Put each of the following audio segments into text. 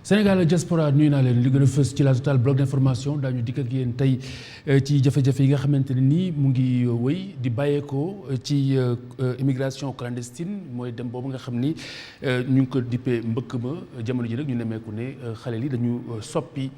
Sénégal diaspora nuyu naa leen li gën a fës ci la Total bloc d'information daañu dikk ak yéen tey ci jafe-jafe yi nga xamante ne nii mu ngi wëy di bàyyeekoo ci immigration clandestine mooy dem boobu nga xam ni ñu ngi ko dippee mbëkk ma jamono ji nag ñu nemmeeku ne xale yi dañu soppi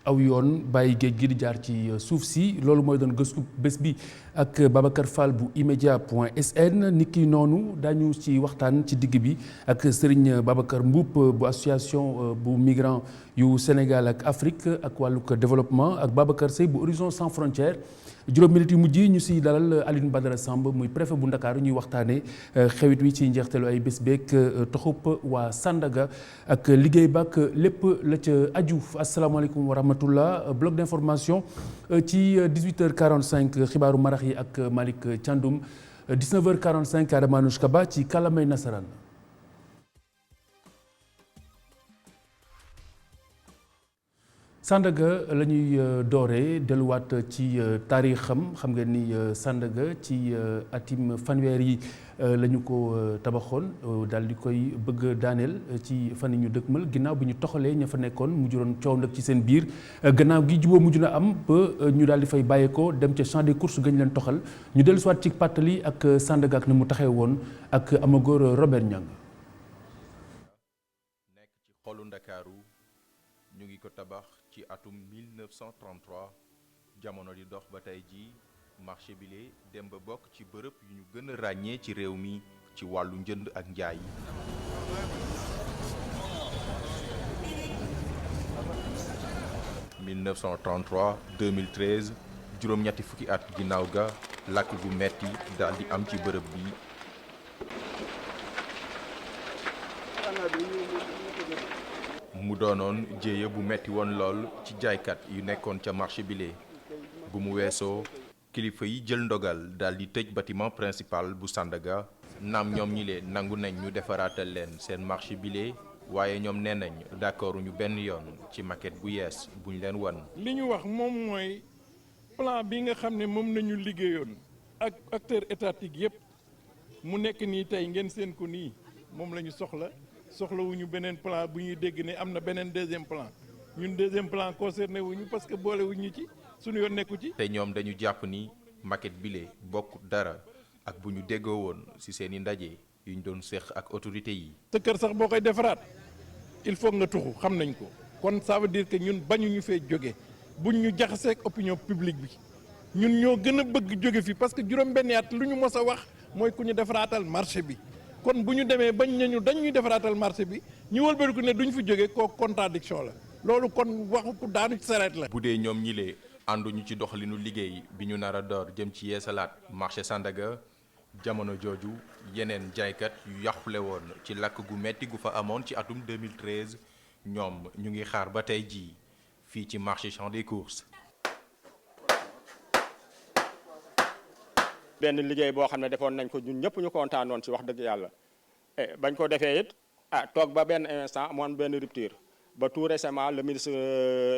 aw yoon bàyyi géej gi di jaar ci suuf si loolu mooy doon gëstu bés bi ak Babacar Fall bu eMédia.sn nit ki noonu daañu ci waxtaan ci digg bi ak Serigne Babacar Mboup bu association bu migrants yu Sénégal ak Afrique ak wàllug développement ak Babacar Seye bu Horizon Sans Frontières juróom minutes yu mujj ñu si dalal Alioune Badara Samb muy préfet bu Ndakaaru ñuy waxtaanee xewit wi ci njeexteelu ay bés beeg toxub waa Sandaga ak liggéey ba ak lépp la ca aju asalaamaaleykum wa rahmatullah bloc d'information ci 18h45 xibaaru marax yi ak Malick Thiandoum 19h45 Adama Anouchka Ba ci kàllaamay nasaraan. Sandaga la ñuy dooree delluwaat ci taarixam xam ngeen ni Sandaga ci atim fanweer yi la ñu ko tabaxoon daal di koy bëgg daaneel ci fan yi ñu dëkkmal ginnaaw bi ñu toxalee ña fa nekkoon mu juróon coow nag ci seen biir gannaaw gi juboo mujj na am ba ñu daal di fay bàyyeekoo dem ca champ des courses gañ leen toxal ñu dellusiwaat ci pàttali ak Sandaga ak na mu taxee woon ak Amagor Robert Niang. nekk ci xolu Ndakaaru ñu ngi ko tabax ci atum 1933 jamono di dox ba tey jii marché bile dem ba bokk ci bërëb yu ñu gën a ràññee ci réew mi ci wàllu njënd ak njaay. « 1933 2013 juróom-ñetti fukki at ginnaaw ga lakk gu metti daal di am ci bërëb bi. mu doonoon jéeya bu metti woon lool ci jaaykat yu nekkoon ca marché bile bu mu weesoo kilifa yi jël ndogal daal di tëj bâtiment principal bu Sandaga naam ñoom ñi lee nangu nañ ñu defaraatal leen seen marché bile waaye ñoom nee nañ d'accord ñu benn yoon ci maquette bu yees buñ leen wan. li ñu wax moom mooy plan bi nga xam ne moom nañu liggéeyoon ak acteur étatique yépp mu nekk nii tey ngeen seen ko nii moom la ñu soxlawuñu beneen plan bu ñuy dégg ne am na beneen deuxième plan ñun deuxième plan concerné wuñu parce que boolewuñu ci suñu yoon nekku ci. te ñoom dañu jàpp ni maquette bile bokk dara ak bu ñu déggoo woon ci seen i ndaje yu ñu doon séq ak autorité yi. sa kër sax boo koy defaraat il faut nga tuxu xam nañ ko kon ça veut dire que ñun bañuñu fee jóge buñ ñu jaxaseeg opinion publique bi ñun ñoo gën a bëgg jóge fi parce que juróom-benni at lu ñu mos a wax mooy ku ñu defaraatal marché bi. kon bu ñu demee bañ nañu dañuy defaraatal marché bi ñu wëlbatiku ne duñ fi jóge koo contradiction la loolu kon waxu ku daanu ci sareet la. bu dee ñoom ñi lee ànduñu ci doxalinu liggéey bi ñu nar a door jëm ci yeesalaat marché Sandaga jamono jooju yeneen jaaykat yu yàqule woon ci lakk gu metti gu fa amoon ci atum 2013 ñoom ñu ngi xaar ba tey jii fii ci marché champ des courses. benn liggéey boo xam ne defoon nañ ko ñun ñëpp ñu kontaanoon ci wax dëgg yàlla bañ ko defee it toog ba benn instant amoon benn rupture ba tout récemment le ministre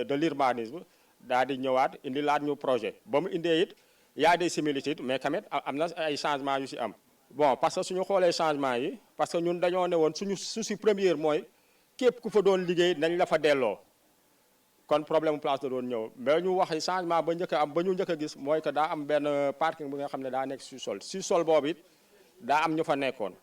de l'urbanisme daal di ñëwaat indi laat ñu projet ba mu indee it y a des similitudes mais tamit am na ay changements yu ci am bon parce que suñu xoolee changement yi parce que ñun dañoo ne woon suñu souci premier mooy képp ku fa doon liggéey nañ la fa delloo kon problème place da doon ñëw mais ñu wax changement ba njëkk a am ba ñu njëkk a gis mooy que daa am benn parking bi nga xam ne daa nekk sous-sol boobu it daa am ñu fa nekkoon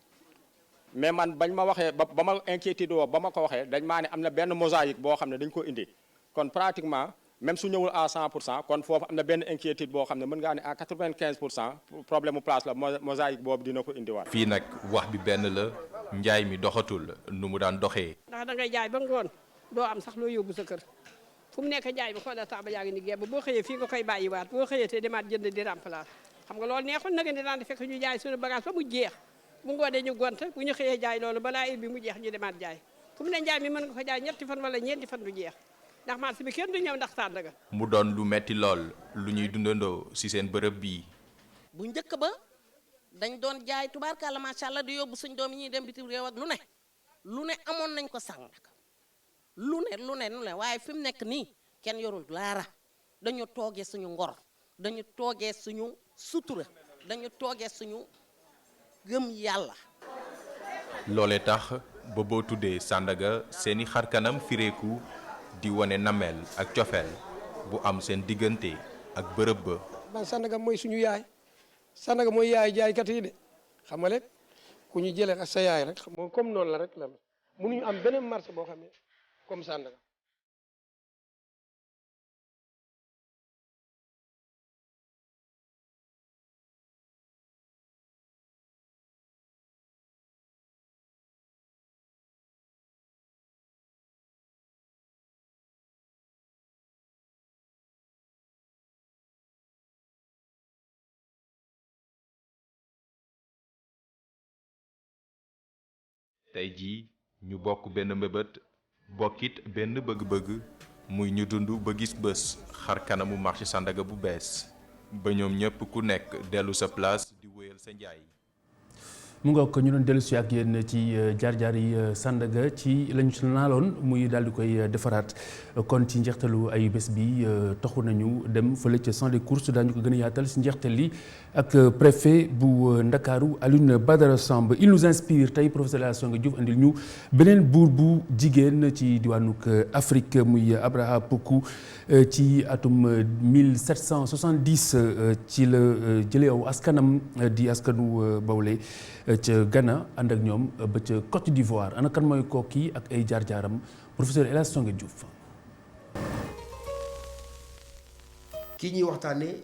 mais man bañ ma waxee ba ma inquiétude woo ba ma ko waxee dañ maa ne am na benn mosaïque boo xam ne dañ ko indi kon pratiquement même su ñëwul à 100% kon foofu am na benn inquiétude boo xam ne mën ngaa ne à 95% problème mu place la mosaïque boobu dina ko indiwaat. fii nag wax bi benn la njaay mi doxatul nu mu daan doxee. ndax da ngay jaay ba ngoon doo am sax loo yóbbu sa kër. fu mu nekk jaay bi xoolal taaba yaa ngi ni géej ba boo xëyee fii nga koy bàyyiwaat boo xëyee te demaat jënd di remplacer xam nga loolu neexul nag daan di fekk ñu jaay suñu bagage ba mu jeex bu ngoonee ñu gont bu ñu xëyee jaay loolu balaa heure bi mu jeex ñu demaat jaay fu mu ne njaay mi mën nga ko jaay ñetti fan wala ñeenti fan du jeex ndax marché bi kenn du ñëw ndax Sandaga. mu doon lu metti lool lu ñuy dundandoo ci seen bërëb bii. bu njëkk ba dañ doon jaay tubaarkàlla macha allah di yóbbu suñ doom yi ñuy dem bitim réew ak lu ne amoon nañ ko Sandaga lu ne waaye fi mu nekk nii kenn yorul dara dañu toogee suñu ngor dañu toogee suñu sutura dañu toogee suñu gëm yàlla. loolee tax ba boo tuddee Sandaga seeni xar kanam fireeku di wane nameel ak cofeel bu am seen diggante ak bërëb ba. man Sandaga mooy suñu yaay Sandaga mooy yaay jaaykat yi de xam nga rek ku ñu jëlee ak sa yaay rek moom comme noonu la rek la mënuñu am beneen marché boo xam ne comme Sandaga. tey jii ñu bokk benn mbëbët bokkit benn bëgg-bëgg muy ñu dund ba gis bés xar kanamu marché Sandaga bu bees ba ñoom ñëpp ku nekk dellu sa place di wéyal sa njaay. mu nga ko ñu doon dellu si ak yéen ci jaar-jaar yi Sandaga ci lañu si naaloon muy daal di koy defaraat kon ci njeextalu ay bés bi taxu nañu dem fële ca champ des courses daañu ko gën a yaatal si njeextal li ak préfet bu Ndakaaru Alioune Badara Samb il nous inspire tey professeur El Hadj Songe Diouf andil ñu beneen buur bu jigéen ci diwaanuk Afrique muy Abraha Poku ci atum 1770 ci la jëlee aw askanam di askanu Bawle ca Ghana ànd ak ñoom ba ca Côte d'Ivoire ana kan mooy kooki ak ay jaar-jaaram professeur El Hadj Songe Diouf. kii ñuy waxtaanee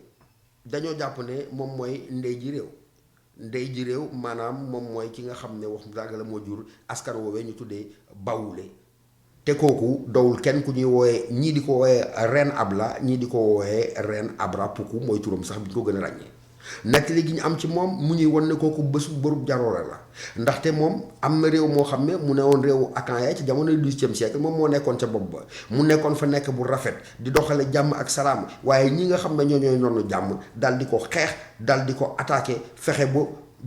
dañoo jàpp ne moom mooy ndey ji réew maanaam moom mooy ki nga xam ne wax dëgg la moo jur askan woowee ñu tuddee Bawule te kooku dowul kenn ku ñuy wooyee ñii di ko wooyee Reine Abla ñii di ko wooyee Reine Abra Poku mooy turam sax bi ñu ko gën a ràññee. nettali gi ñu am ci moom mu ñuy won ne kooku bésu bërub jaroore la ndaxte moom am na réew moo xam ne mu ne woon réewu Akanya ci jamono 18e siècle moom moo nekkoon ca bopp ba mu nekkoon fa nekk bu rafet di doxale jàmm ak salaam waaye ñi nga xam ne ñooy noonu jàmm dal di ko xeex dal di ko attaqué fexe ba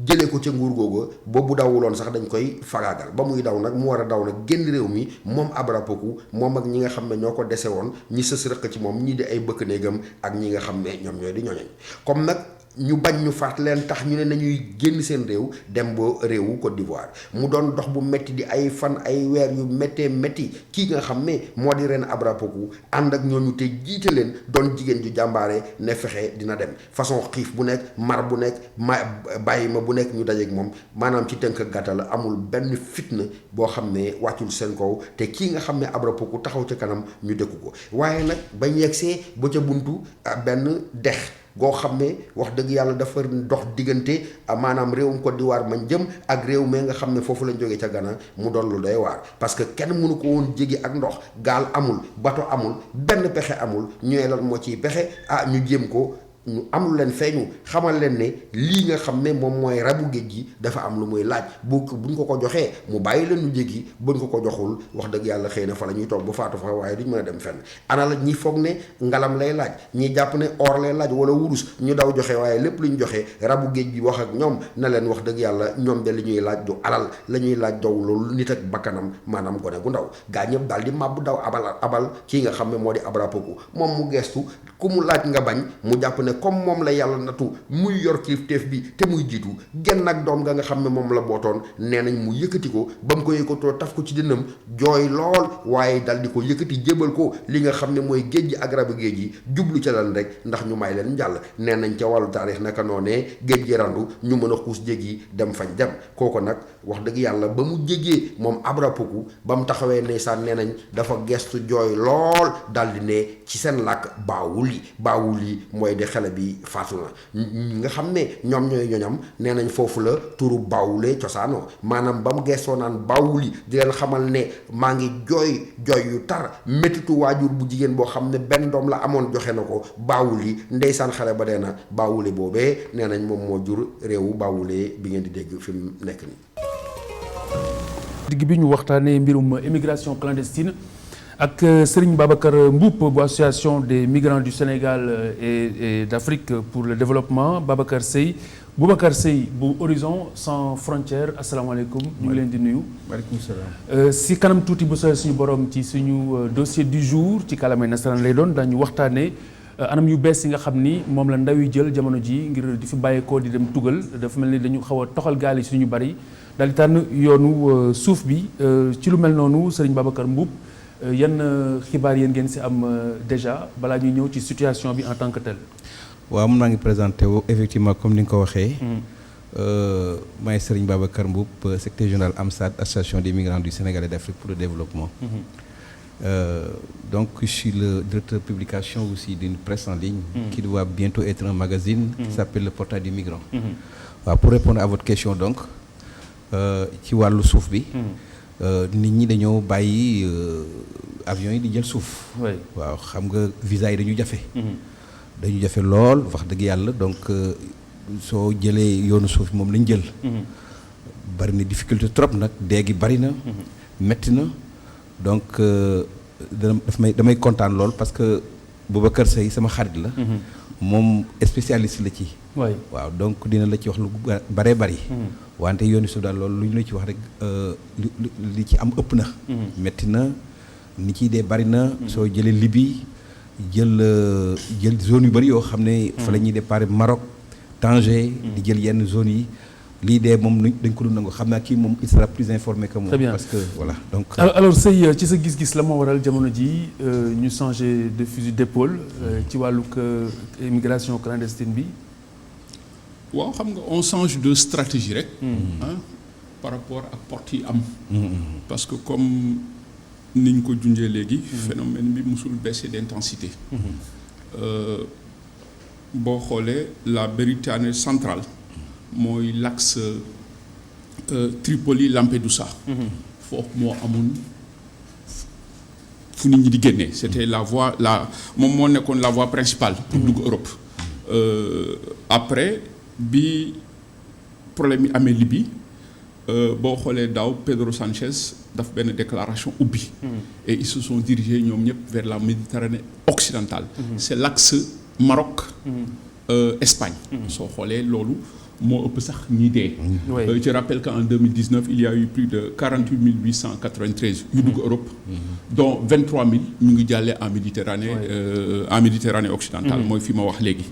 jëlee ko ca nguur googu boobu dawuloon sax dañ koy fagaagal ba muy daw nag mu war a daw nag génn réew mi moom Abra Poku moom ak ñi nga xam ne ñoo ko dese woon ñi sës rëq ci moom ñii di ay bëkk néegam ak ñi nga xam ne ñoom ñooy di ñooñañ comme nag ñu bañ ñu faat leen tax ñu ne nañuy génn seen réew dem ba réewu Côte d'Ivoire mu doon dox bu métti di ay fan ay weer yu méttee métti kii nga xam ne moo di Reine Abra Poku ànd ak ñooñu te jiite leen doon jigéen ju jàmbaare ne fexe dina dem façon xiif bu nekk mar bu nekk bàyyi ma bu nekk ñu dajeek moom maanaam ci tënk gàttal amul benn fitna boo xam ne wàccul seen kaw te kii nga xam ne Abra Poku taxaw ca kanam ñu dëkku ko waaye nag bañ yegsee ba ca buntu benn dex goo xam ne wax dëgg yàlla dafa dox diggante maanaam réewum Côte d'Ivoire man jëm ak réew mee nga xam ne foofu lañ jógee ca Ghana mu doon lu doy waar parce que kenn mënu ko woon jéggi ak ndox gaal amul bato amul benn pexe amul ñu ne lan moo ciy pexe ñu jéem ko ñu am lu leen feeñu xamal leen ne lii nga xam ne moom mooy rabu géej gi dafa am lu muy laaj buñ ko joxee mu bàyyi leen ñu jéggi buñ ko joxul wax dëgg yàlla xëy na fa la ñuy toog ba faatu fa waaye duñ mën a dem fenn ana la ñi foog ne ngalam lay laaj ñi jàpp ne or lay laaj wala wurus ñu daw joxe waaye lépp lu ñu joxe rabu géej gi wax ak ñoom na leen wax dëgg yàlla ñoom de li ñuy laaj du alal la ñuy laaj daw loolu nit ak bakkanam maanaam gone gu ndaw gaa ñëpp daal di màbb daw abal kii nga xam ne moo di Abra Poku moom mu geestu ku mu laaj nga bañ mu jàpp ne comme moom la yàlla natu muy yor kilifteef bi te muy jiitu genn ak doom nga xam ne moom la bootoon nee nañ mu yëkkati ko ba mu ko yëkkatoo taf ko ci dënnam jooy lool waaye dal di ko yëkkati jébal ko li nga xam ne mooy géej gi ak rabu géej gi jublu ca lan rek ndax ñu may leen njàll nee nañ ca wàllu taarix naka noonee géej gi randu ñu mën a xuus jéggi dem fañ dem kooko nag wax dëgg yàlla ba mu jéggee moom Abra Poku ba mu taxawee ndeysaan nee nañ dafa gestu jooy lool dal di ne ci seen làkk baawuli mooy de xale bi faatu na nga xam ne ñoom ñooy ñoñam nee nañ foofu la turu Bawule cosaanoo maanaam ba mu gestoo naan Bawuli di leen xamal ne maa ngi jooy yu tar méttitu waajur bu jigéen boo xam ne benn doom la amoon joxe na ko Bawuli ndeysaan xale ba dee na Bawule boobee nee nañ moom moo jur réewu Bawule bi ngeen di dégg fi mu nekk nii. digg bi ñu waxtaanee mbirum immigration clandestine ak Serigne Babacar Mboup bu association des migrants du Sénégal et d'Afrique pour le développement Boubacar Seye bu Horizon sans frontières asalaamaaleykum ñu ngi leen di nuyu. maaleykum salaam. si kanam tuuti bu soobee suñu borom ci suñu dossier du jour ci kàllaamay nasaraan lay doon dañu waxtaanee anam yu bees yi nga xam ni moom la ndaw yi jël jamono ji ngir di fi bàyyeekoo di dem tugal dafa mel ni dañu xaw a toxal gaal yi suñu bari daal di tànn yoonu suuf bi ci lu mel noonu Serigne Babacar Mboup yan xibaar yéen ngeen si am déjà balaa ñuy ñëw ci situation bi en tant que tel. waaw mun naa ngi présenté wu effectivement comme ni nga ko waxee. maay Serigne Babacar Mboup secrétaire général AMSAD association des migrants du Sénégal et d'Afrique pour le développement. Donc je suis le directeur de publication aussi d'une presse en ligne. Qui doit bientôt être un magazine. Qui s'appelle le Portail du Migrant. waaw pour répondre à votre question donc ci wàllu suuf bi. nit ñi dañoo bàyyi avions yi di jël suuf. waaw xam nga visa yi dañu jafe. dañu jafe lool wax dëgg yàlla donc soo jëlee yoonu suuf moom lañ jël. bari na difficulté trop nag déegi bari na. metti na donc damay kontaan lool parce que Boubacar Seye sama xarit la. moom spécialiste la ci. waaw donc dina la ci wax lu baree bari. wante yoonu suuf daal loolu lu ñu la ci wax rek li ci am ëpp na. metti na ni ciy dee bari na. soo jëlee Libye jël zone yu bari yoo xam ne. fa la ñuy départ Maroc Tanger. di jël yenn zones yi. lii dee moom dañ ko doon nangu xam naa kii moom il sera plus informé que moi. Très bien. Parce que voilà donc. alors Seye ci sa gis-gis la moo waral jamono ji ñu changé de fusil d'épaule ci wàllug immigration clandestine bi. waaw xam nga on change de stratégie rek. par rapport ak porte yi am. parce que comme niñ ko junjee léegi. phénomène bi musul baisser d'intensité. boo xoolee la Méditerranée centrale. mooy l'axe Tripoli Lampedusa. foofu moo amoon fu nit ñi di génnee c'était la voie moom moo nekkoon la voie principale. pour dugg Europe. après bi problème yi amee Libye boo xoolee daaw Pedro Sanchez daf benn déclaration ubbi. et ils se sont dirigés ñoom ñëpp vers la Méditerranée occidentale. c'est l'axe Maroc. Espagne. soo xoolee loolu. moo ëpp sax ñi dee. Je rappelle qu'en 2019 il y a eu plus de 48 893 yu dugg Europe. dont 23 000 ñu ngi jàllee en Méditerranée occidentale. mooy fi ma wax léegi.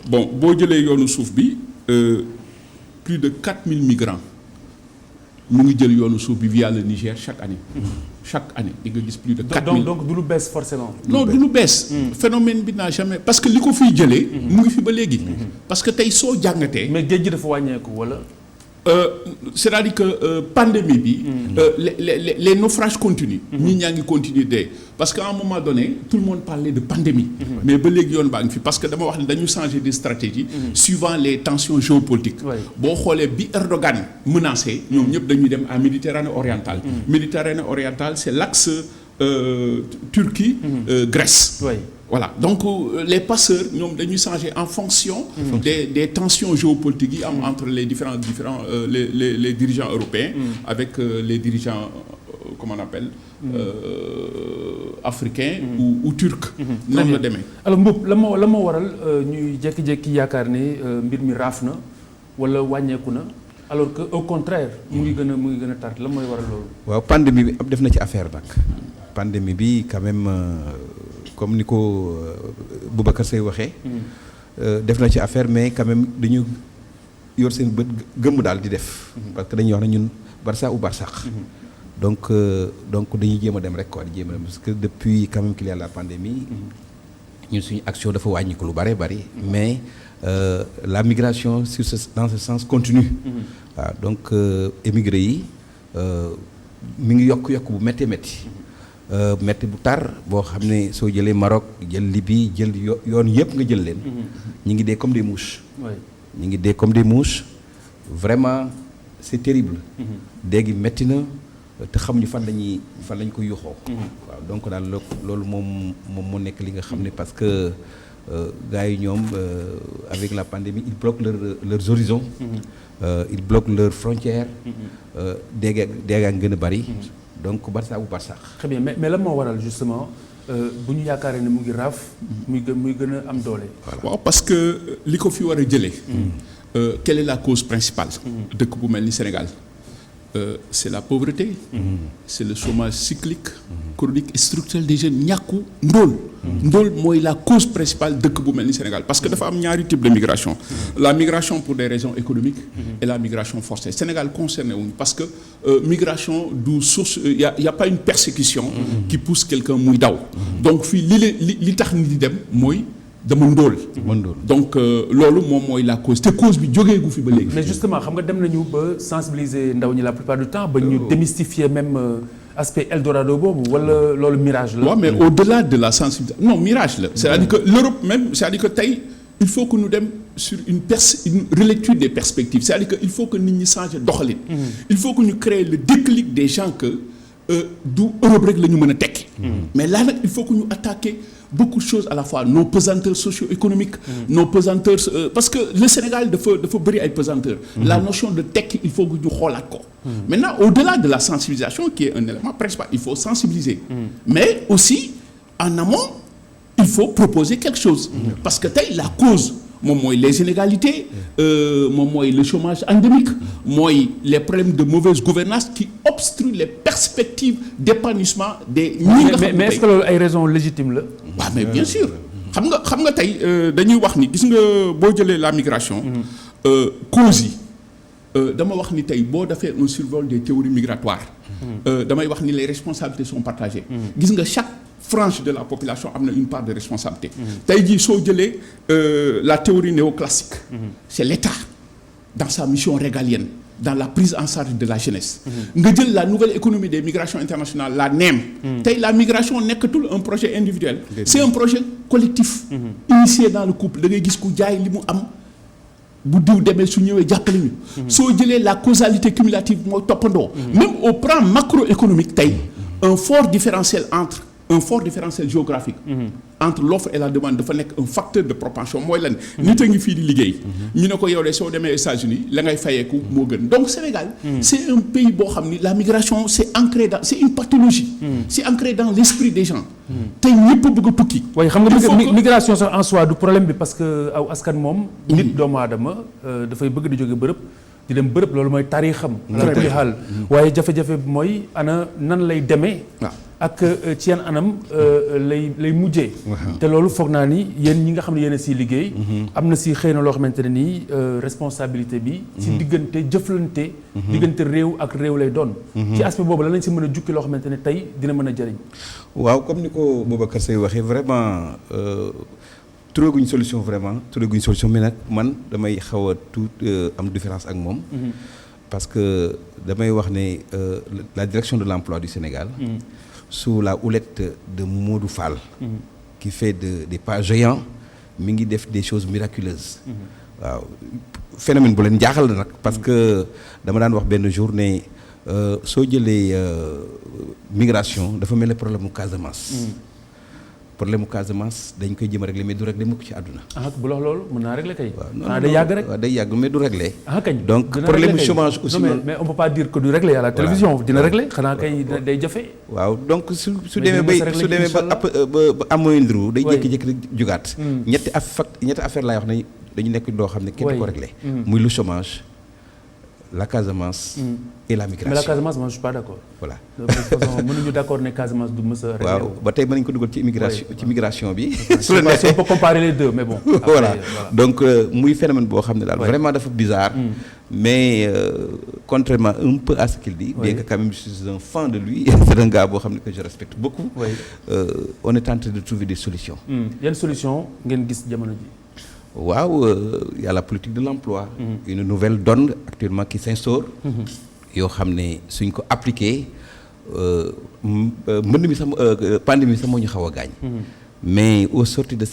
bon boo jëlee yoonu suuf bi plus de 4 000 migrants ñu ngi jël yoonu suuf bi via le Niger chaque année. chaque année di nga gis plus de 4 000. donc du lu bees forcément. non du lu bees. phénomène bi n'a jamais parce que li ko fiy jëlee. mu ngi fi ba léegi. parce que tey soo jàngatee. mais géej gi dafa wàññeeku wala. c'est-à-dire que pandémie bi. les naufrages continuent. nit ñaa ngi continuer dee parce qu'à un moment donné tout le monde parlait de pandémie. mais ba léegi yoon baa ngi fi parce que dama wax ne dañu changer de stratégie. suivant les tensions géopolitiques. boo xoolee bi Erdogan menacé ñoom ñëpp dañuy dem à Méditerranée orientale. Méditerranée orientale c'est l'axe Turquie. Grèce. Voilà donc les passeurs ñoom dañuy changer en fonction. des tensions géopolitiques yi am entre les différents les dirigeants européens. avec les dirigeants comment on appelle. africains. ou turcs. noonu la demee. alors Mboup la moo waral ñuy jékki-jékki yaakaar ne mbir mi raaf na wala wàññeeku na alors que au contraire mu ngi gën a tar la mooy waral loolu. waaw pandémie bi def na ci affaire nag. pandémie bi quand même comme ni ko Boubacar Seye waxee. def na ci affaire mais quand même dañu yor seen bët gëmm daal di def. parce que dañuy wax ne ñun Barça ou Barsaq. donc dañuy jéem a dem rek quoi di jéem a dem parce que depuis quand même qu'il y a la pandémie. ñun suñu action dafa wàññi ko lu bare bari. mais la migration dans ce sens continue. waaw donc émigré yi mi ngi yokk bu métti. metti bu tar boo xam ne soo jëlee Maroc jël Libye jël yoon yëpp nga jël leen. ñi ngi dee comme des mouches. ñi ngi dee comme des mouches vraiment c'est terrible. dégg metti na te xamuñu fan lañ ko yuuxoo. waaw donc daal loolu moom moo nekk li nga xam ne parce que gars yi ñoom avec la pandémie ils bloquent leurs horizons. ils bloquent leurs frontières. dégg nga gën a bari. donc Barça ou Barça. Très bien mais lan moo waral justement bu ñu yaakaaree ne mu ngi raaf. muy gën a am doole. waaw parce que li ko fi war a jëlee. quelle est la cause principale. dëkk bu mel ni Sénégal. C'est la pauvreté. C'est le chômage cyclique. chronique et structurelle des jeunes ñàkku ndóol. ndóol mooy la cause principale dëkk bu mel ni Sénégal parce que dafa am ñaari type de migration. la migration pour des raisons économiques. et la migration forcée Sénégal concerné wuñu parce que migration du source y a pas une persécution. qui pousse quelqu'un muy daw. donc fii li tax nit di dem mooy. dama ndóol donc loolu moom mooy la cause te cause bi jógee gu fi ba léegi. mais justement xam nga dem nañu ba sensibiliser ndaw ñi la plupart du temps ba ñu démystifier même aspect Eldorado boobu wala loolu mirage la. waaw mais au-delà de la sensibilisation non mirage la. c'est-à-dire que l'Europe même c'est-à-dire que tey il faut que ñu dem sur une relecture des perspectives c'est-à-dire que il faut que nit ñi changer doxalin. il faut que ñu créer le déclic des gens que du Europe rek la ñu mën a tekki. mais là nag il faut que ñu attaquer. beaucoup de choses à la fois nos pesanteurs socio-économiques nos pesanteurs parce que le Sénégal dafa bëri ay pesanteurs la notion de tekki il faut que ñu xoolaat ko maintenant au-delà de la sensibilisation qui est un élément principal il faut sensibiliser mais aussi en amont il faut proposer quelque chose parce que tey la cause moom mooy les inégalités moom mooy le chômage endémique mooy les problèmes de mauvaise gouvernance qui obstruent les perspectives d'épanouissement des ñi nga xam mais est-ce que loolu ay raisons légitimes la waaw mais bien sûr xam nga tey dañuy wax ni gis nga boo jëlee la migration causes yi dama wax ni tey boo defee un survol des théories migratoires damay wax ni les responsabilités sont partagées gis nga chaque frange de la population am na une part de responsabilité tey jii soo jëlee la théorie néoclassique c'est l'État dans sa mission régalienne dans la prise en charge de la jeunesse nga jël la nouvelle économie des migrations internationales la NEM tey la migration nekkatul un projet individuel c'est un projet collectif initié dans le couple da ngay gis ku jaay li mu am bu diw demee su ñëwee jàppale ñu soo jëlee la causalité cumulative mooy toppandoo même au plan macroéconomique tey un fort différentiel géographique entre l'offre et la demande dafa nekk un facteur de propension mooy lan nit a ngi fii di liggéey ñu ne ko yow de soo demee États-Unis la ngay fayeeku moo gën donc Sénégal c'est un pays boo xam ni la migration c'est une pathologie c'est ancré dans l'esprit des gens tey ñëpp bëgg a tukki waaye xam nga migration sax en soi du problème bi parce que aw askan moom nit doomu aadama dafay bëgg di jóge bërëb di dem bërëb loolu mooy taarixam ala kulli xaal waaye jafe-jafe bi mooy ana nan lay demee ak ci yan anam lay mujjee te loolu foog naa ni yéen ñi nga xam ne yéen a siy liggéey am na si xëy na loo xamante ne nii responsabilité bi si diggante jëflante diggante réew ak réew lay doon ci aspect boobu la lañ si mën a jukki loo xamante ne tey dina mën a jëriñ waaw comme ni ko Boubacar Seye waxee vraiment trouvé guñ solution mais nag man damay xaw a tout am différence ak moom parce que damay wax ne la direction de l'emploi du Sénégal sous la houlette de Modou Fall qui fait des pas géants mi ngi def des choses miraculeuses waaw phénomène bu leen jaaxal la nag parce que dama daan wax benn jour ne soo jëlee migration dafa mel ne problème mu Casamance dañ koy jëm a régler mais du régler mukk ci àdduna. bu lox loolu mën naa régler kay. waaw day yàgg rek. waaw day yàgg mais du régler. kañ donc problème mu chômage aussi. mais on peut pas dire que du régler à la télévision. dina régler xanaa kay day jafe. waaw donc su demee ba amoindre day jékki-jékki rek jugaat. ñetti affaire laay wax ne dañu nekk loo xam ne kenn du ko régler. muy le chômage la Casamance. et la migration mais la Casamance moi je suis pas d'accord. voilà de toute façon mënuñu d'accord ne Casamance du mës a réglé. waaw ba tey mën nañu ko dugal ci migration bi. su la neexee on peut comparer les deux mais bon. voilà donc muy phénomène boo xam ne daal vraiment dafa bizarre. mais contrairement un peu à ce qu'il dit. bien que quand même je suis un fan de lui. c'est un gars boo xam ne que je respecte beaucoup. on est en train de trouver des solutions. yan solution ngeen gis jamono ji. waaw y a la politique de l'emploi. Une nouvelle donne actuellement qui s'instaure. yoo xam ne suñ ko appliqué mbënd mi sax pandémie sax moo ñu xaw a gaañ. mais au sortir de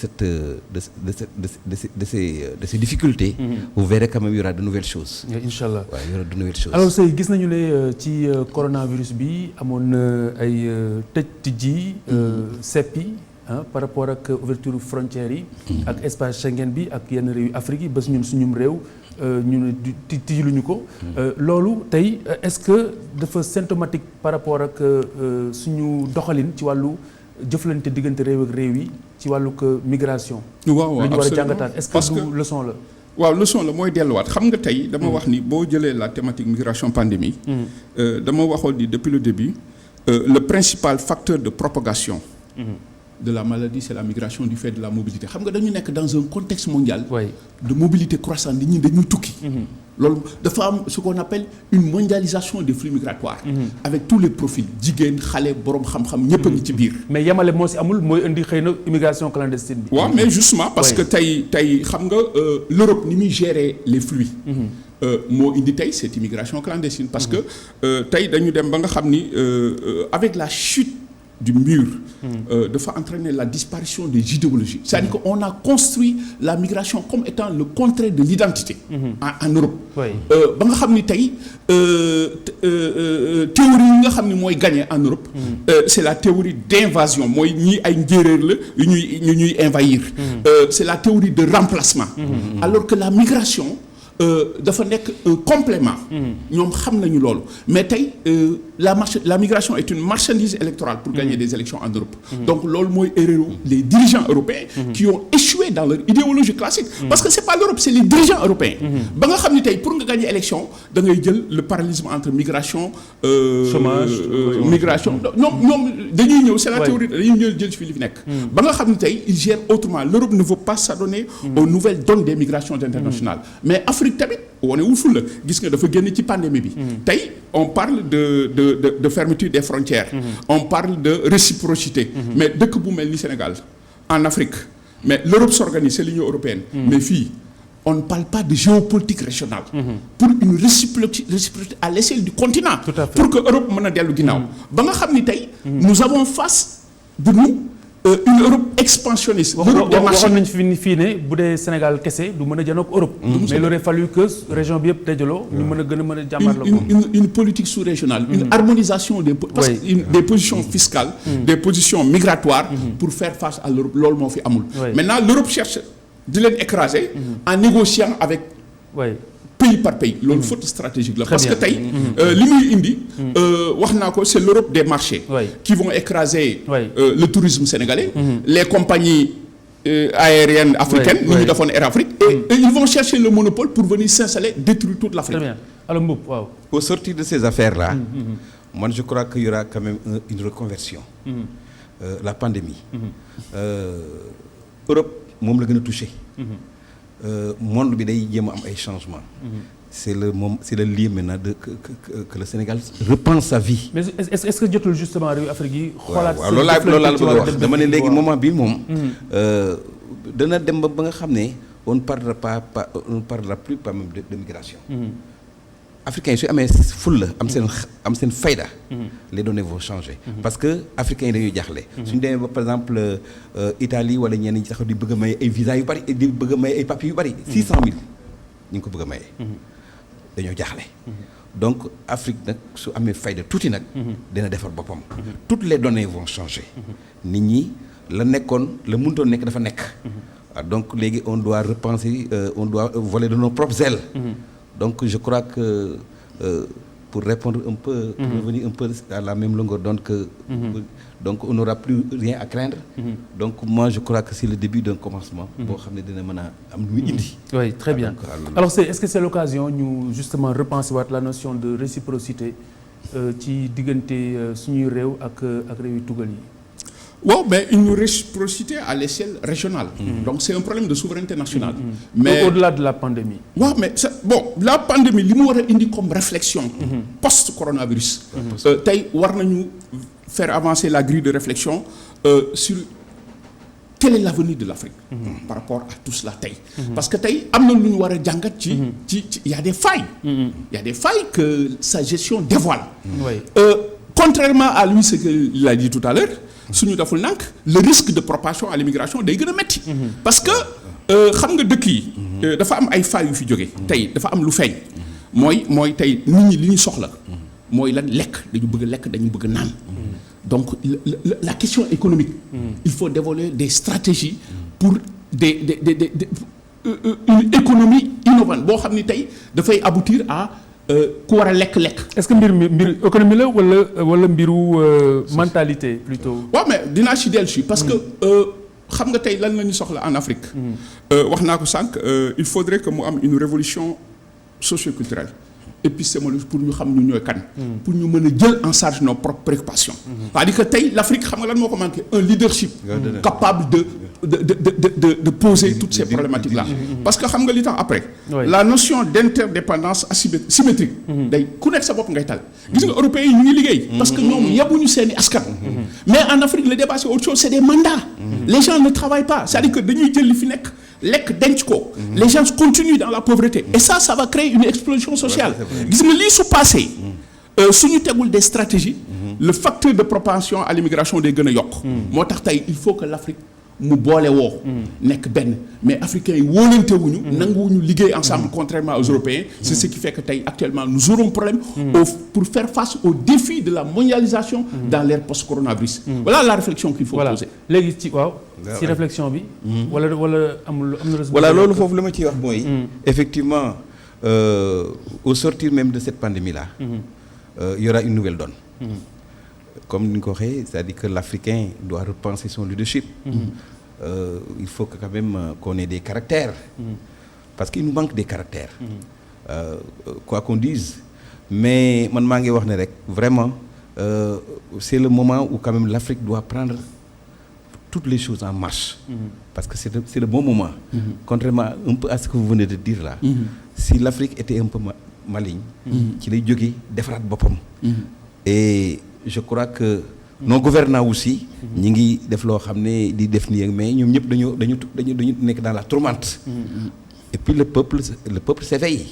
ces difficultés. vous verrez quand même il y aura de nouvelles choses. Inch'Allah waaw il y aura de nouvelles choses. alors Seye gis nañu ne ci coronavirus bi amoon na ay tijji seppi. par rapport ak ouverture frontières yi. ak espace Schengen bi ak yenn réew yu Afrique yi ba ñun suñum réew ñu ne tijjiluñu ko. loolu tey est-ce que dafa symptomatique par rapport ak suñu doxalin ci wàllu jëflante diggante réew ak réew yi ci wàllu migration. waaw lu ñu war a jàngataat est-ce que du leçon la. waaw leçon la mooy delluwaat xam nga tey dama wax ni boo jëlee la thématique migration pandémie. dama waxoon ni depuis le début. le principal facteur de propagation de la maladie, c'est la migration du fait de la mobilité. Xam nga dañu nekk dans un contexte mondial de mobilité croissante. Nit ñi dañuy tukki. Loolu dafa am ce qu'on appelle une mondialisation des flux migratoires. Avec tous les profils jigéen xale borom xam-xam ñëpp a ngi ci biir. mais yamale moo si amul mooy indi xëy na immigration clandestine bi. waaw mais justement parce que tey xam nga l'Europe ni muy gérer les flux. moo indi tey cette immigration clandestine. parce que tey dañu dem ba nga xam ni avec la chute du mur dafa entraîner la disparition des idéologies. C'est-à-dire qu'on a construit la migration comme étant le contraire de l'identité en Europe. ba nga xam ni tey théorie yi nga xam ni mooy gagné en Europe c'est la théorie d'invasion mooy ñii ay njéeréer la yu ñuy envahir. C'est la théorie de remplacement. Alors que la migration dafa nekk un complément. ñoom xam nañu loolu mais tey la migration est une marchandise électorale pour gagner des élections en Europe. Donc loolu mooy erreur les dirigeants européens qui ont échoué dans leur idéologie classique. Parce que c'est pas l'Europe, c'est les dirigeants européens. ba nga xam ni tey pour nga gagner élection da ngay jël le parallélisme entre migration. chômage migration ñoom dañuy ñëw c'est la théorie dañuy ñëw jël fi li fi nekk. ba nga xam ni tey ils gèrent autrement. L'Europe ne veut pas s'adonner aux nouvelles donnes des migrations internationales. Mais Afrique tamit wane wu ful la gis nga dafa génn ci pandémie bi. Tey on parle de fermeture des frontières. On parle de réciprocité. Mais dëkk bu mel ni Sénégal en Afrique mais l'Europe s'organise, c'est l'Union européenne. Mais fii on ne parle pas de géopolitique régionale. Pour une réciprocité à l'échelle du continent. Pour que Europe mën a dellu ginnaaw. ba nga xam ni tey nous avons face de nous une Europe expansionniste. l'Europe des marchés waxoon nañu fii ne bu dee Sénégal kese du mën a janoog Europe. mais il aurait fallu que région bi yëpp dajaloo ñu mën a gën a mën a jàmmarloo une politique sous-régionale. Une harmonisation des des positions fiscales. Des positions migratoires. Pour faire face à l'Europe loolu moo fi amul. Maintenant l'Europe cherche di leen écraser. En négociant avec. pays par pays loolu faute stratégique la. Parce que tey li muy indi. wax naa ko c'est l'Europe des marchés. Qui vont écraser. Le tourisme sénégalais. Les compagnies aériennes africaines. ni ñu defoon Air Afrique. Et ils vont chercher le monopole pour venir s'installer détruire toute l'Afrique. Très bien alors Mboup waaw. Au sortir de ces affaires-là. Moi je crois qu'il y aura quand même une reconversion. La pandémie. Europe moom la gën a touché. Monde bi day jéem a am ay changements. C'est le lieu maintenant que le Sénégal repense sa vie. Mais est-ce que jotul justement réew Afrique yi. xoolaat loolu laa bëgg a wax dama ne léegi moment bi moom. dana dem ba nga xam ne on ne parlera plus pas même de migration. Africains yi su amee fulla am seen fayda. Les données vont changer. Parce que africains yi dañuy jaaxle. suñu demee ba par exemple Italie wala ñenn ñi taxaw di bëgg a may ay visas yu bari di bëgg a may ay papiers yu bari. 600,000 ñu ngi ko bëgg a maye. dañoo jaaxle. Donc Afrique nag su amee fayda tuuti nag. dina defar boppam. Toutes les données vont changer. nit ñi la nekkoon la mënutoon nekk dafa nekk. Donc léegi on doit repenser on doit voler de nos propres ailes. Donc je crois que pour répondre un peu, pour revenir un peu à la même longueur d'onde que donc on n'aura plus rien à craindre. Donc moi je crois que c'est le début d'un commencement. boo xam ne dina mën a am lu muy indi. Oui, très bien. Alors est-ce que c'est l'occasion ñu justement repenser waat la notion de réciprocité ci diggante suñuy réew ak réew yu tugal yi. waaw mais une réciprocité à l'échelle régionale. Donc c'est un problème de souveraineté nationale. Mais au-delà de la pandémie. waaw mais la pandémie li mu war a indi comme réflexion. post-coronavirus. tey war nañu faire avancer la grille de réflexion sur quel est l'avenir de l'Afrique. Par rapport à tout cela tey. Parce que tey am na lu ñu war a jàngat ci y a des failles. Il y a des failles que sa gestion dévoile. Contrairement à lui ce qu'il a dit tout à l'heure suñu deful nànk le risque de propagation à l'immigration day gën a metti. Parce que xam nga dëkk yi. dafa am ay failles yu fi jóge tey dafa am lu feeñ. mooy tey nit ñi li ñu soxla. mooy lan lekk dañu bëgg lekk dañu bëgg naan. Donc la question économique. Il faut développer des stratégies pour une économie innovante boo xam ni tey dafay aboutir à ku war a lekk. Est-ce que mbir économie la wala mbiru mentalité plutôt. waaw mais dinaa ci dellu si parce que xam nga tey lan la ñu soxla en Afrique. wax naa ko sànq il faudrait que mu am une révolution socioculturelle épistémologique pour ñu xam ñu ñooy kan. pour ñu mën a jël en charge nos propres préoccupations. c'est-à-dire que tey l'Afrique xam nga lan moo ko manqué un leadership. capable de poser toutes ces problématiques là. parce que xam nga li tax après. la notion d'interdépendance symétrique. day ku nekk sa bopp ngay tal. gis nga européens yi ñu ngi liggéey. parce que ñoom yebuñu seeni askan. mais en Afrique le débat c'est autre chose c'est des mandats. les gens ne travaillent pas c'est-à-dire que dañuy jël li fi nekk. lekk denc ko les gens continuent dans la pauvreté et ça va créer une explosion sociale gis nga lii su passé suñu tegul des stratégies le facteur de propension à l'immigration day gën a yokk moo tax tey il faut que l'Afrique mu boole woo nekk benn mais africains yi wóolantewuñu nanguwuñu liggéey ensemble contrairement aux Européens c'est ce qui fait que tey actuellement nous aurons problème pour faire face au défi de la mondialisation dans l'ère post-coronavirus voilà la réflexion qu'il faut poser léegi ci waaw ci réflexion bi wala am na voilà loolu foofu la ma ciy wax mooy effectivement au sortir même de cette pandémie là il y aura une nouvelle donne comme ni nga ko waxee c'est-à-dire que l'Africain doit repenser son leadership il faut que quand même qu'on ait des caractères parce qu'il nous manque des caractères quoi qu'on dise mais man maa ngi wax ne rek vraiment c'est le moment où quand même l'Afrique doit prendre toutes les choses en marche parce que c'est le bon moment contrairement un peu à ce que vous venez de dire là si l'Afrique était un peu maligne ci lay jógee defaraat boppam et je crois que nos gouvernants aussi ñi ngi def loo xam ne di def nii mais ñoom ñëpp dañu nekk dans la tourmente et puis le peuple s'éveille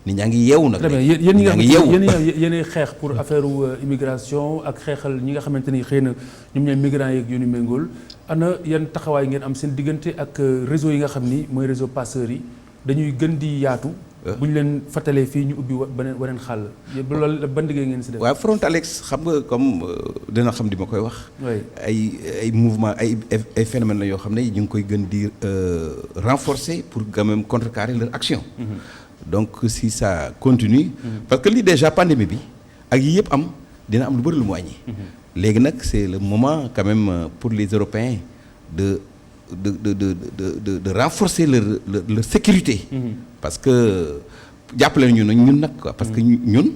nit ñaa ngi yeewu nag. yéen ñi nga xamante yéen xeex pour affaire immigration ak xeexal ñi nga xamante ni xëy na ñoom ñooy migrants yeeg yu ni méngool ana yan taxawaay ngeen am seen diggante ak réseau yi nga xam ni mooy réseau passeurs yi dañuy gën di yaatu. bu ñu leen fàttalee fii ñu ubbi beneen xàll loolu ban liggéey ngeen si def. waaw Frontalex xam nga comme dina xam di ma koy wax. ay mouvement ay phénomènes la yoo xam ne ñu ngi koy gën di renforcer pour quand même contrecarrer leur action. donc si ça continue. parce que lii déjà pandémie bi ak yii yëpp am dina am lu bëri lu mu wàññi. léegi nag c'est le moment quand même pour les Européens de renforcer leur sécurité. parce que jàppale ñu ñun nag quoi parce que ñun